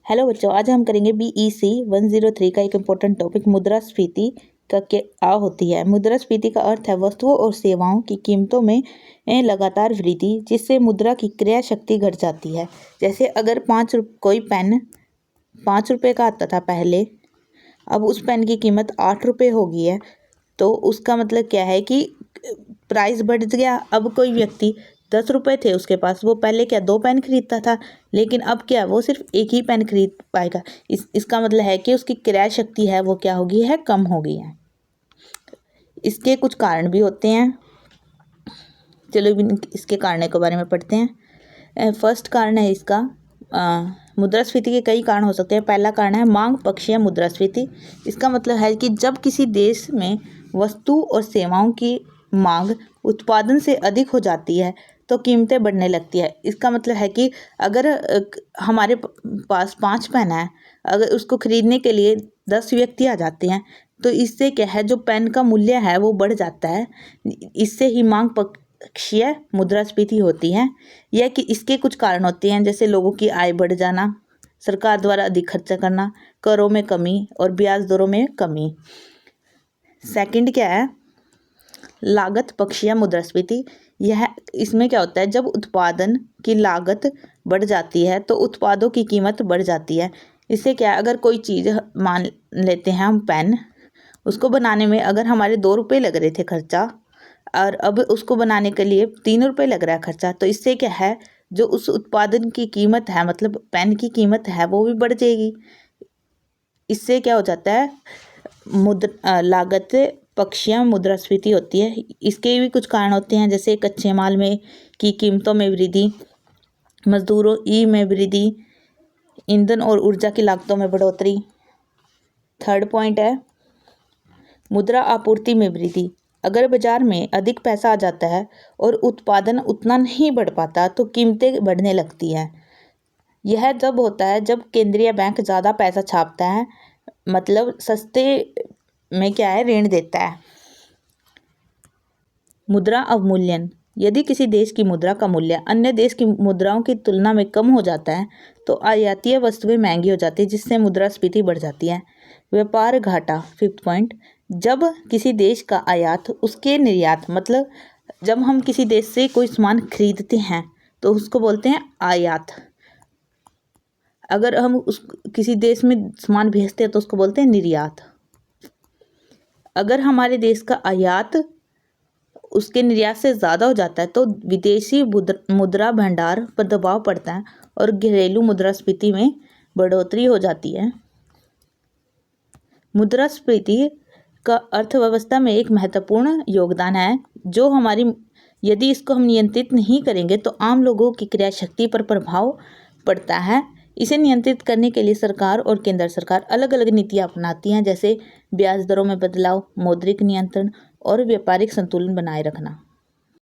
Hello बच्चों, आज हम करेंगे BEC 103 का एक इम्पोर्टेंट टॉपिक मुद्रास्फीति का क्या होती है। मुद्रास्फीति का अर्थ है वस्तुओं और सेवाओं की कीमतों में लगातार वृद्धि जिससे मुद्रा की क्रय शक्ति घट जाती है। जैसे अगर कोई पेन 5 रुपये का आता था पहले, अब उस पेन की कीमत 8 रुपये हो गई है, तो उसका मतलब क्या है कि प्राइस बढ़ गया। अब कोई व्यक्ति 10 रुपये थे उसके पास, वो पहले क्या 2 पेन खरीदता था, लेकिन अब क्या वो सिर्फ एक ही पेन खरीद पाएगा। इसका मतलब है कि उसकी क्रय शक्ति है वो क्या हो गई है, कम हो गई है। इसके कुछ कारण भी होते हैं, चलो इसके कारणों के बारे में पढ़ते हैं। फर्स्ट कारण है इसका मुद्रास्फीति के कई कारण हो सकते हैं। पहला कारण है मांग पक्षीय मुद्रास्फीति। इसका मतलब है कि जब किसी देश में वस्तु और सेवाओं की मांग उत्पादन से अधिक हो जाती है तो कीमतें बढ़ने लगती है। इसका मतलब है कि अगर हमारे पास 5 पेन है, अगर उसको खरीदने के लिए 10 व्यक्ति आ जाते हैं तो इससे क्या है, जो पेन का मूल्य है वो बढ़ जाता है। इससे ही मांग पक्षीय मुद्रास्फीति होती है। यह कि इसके कुछ कारण होते हैं, जैसे लोगों की आय बढ़ जाना, सरकार द्वारा अधिक खर्चा करना, करों में कमी और ब्याज दरों में कमी। सेकंड क्या है, लागत पक्षीय मुद्रास्फीति। यह इसमें क्या होता है, जब उत्पादन की लागत बढ़ जाती है तो उत्पादों की कीमत बढ़ जाती है। इससे क्या है, अगर कोई चीज़ मान लेते हैं हम पेन, उसको बनाने में अगर हमारे 2 रुपये लग रहे थे खर्चा, और अब उसको बनाने के लिए 3 रुपये लग रहा है खर्चा, तो इससे क्या है, जो उस उत्पादन की कीमत है, मतलब पेन की कीमत है, वो भी बढ़ जाएगी। इससे क्या हो जाता है, लागत पक्षीय मुद्रास्फीति होती है। इसके भी कुछ कारण होते हैं, जैसे कच्चे माल में की कीमतों में वृद्धि, मजदूरों में वृद्धि, ईंधन और ऊर्जा की लागतों में बढ़ोतरी। थर्ड पॉइंट है मुद्रा आपूर्ति में वृद्धि। अगर बाजार में अधिक पैसा आ जाता है और उत्पादन उतना नहीं बढ़ पाता तो कीमतें बढ़ने लगती हैं। यह जब होता है जब केंद्रीय बैंक ज़्यादा पैसा छापता है, मतलब सस्ते में क्या है, ऋण देता है। मुद्रा अवमूल्यन। यदि किसी देश की मुद्रा का मूल्य अन्य देश की मुद्राओं की तुलना में कम हो जाता है तो आयातीय वस्तुएं महंगी हो जाती है, जिससे मुद्रास्फीति बढ़ जाती है। व्यापार घाटा। फिफ्थ पॉइंट, जब किसी देश का आयात उसके निर्यात, मतलब जब हम किसी देश से कोई सामान खरीदते हैं तो उसको बोलते हैं आयात। अगर हम किसी देश में सामान भेजते हैं तो उसको बोलते हैं निर्यात। अगर हमारे देश का आयात उसके निर्यात से ज़्यादा हो जाता है तो विदेशी मुद्रा भंडार पर दबाव पड़ता है और घरेलू मुद्रास्फीति में बढ़ोतरी हो जाती है। मुद्रास्फीति का अर्थव्यवस्था में एक महत्वपूर्ण योगदान है, जो यदि इसको हम नियंत्रित नहीं करेंगे तो आम लोगों की क्रय शक्ति पर प्रभाव पड़ता है। इसे नियंत्रित करने के लिए सरकार और केंद्र सरकार अलग अलग नीतियाँ अपनाती हैं, जैसे ब्याज दरों में बदलाव, मौद्रिक नियंत्रण और व्यापारिक संतुलन बनाए रखना।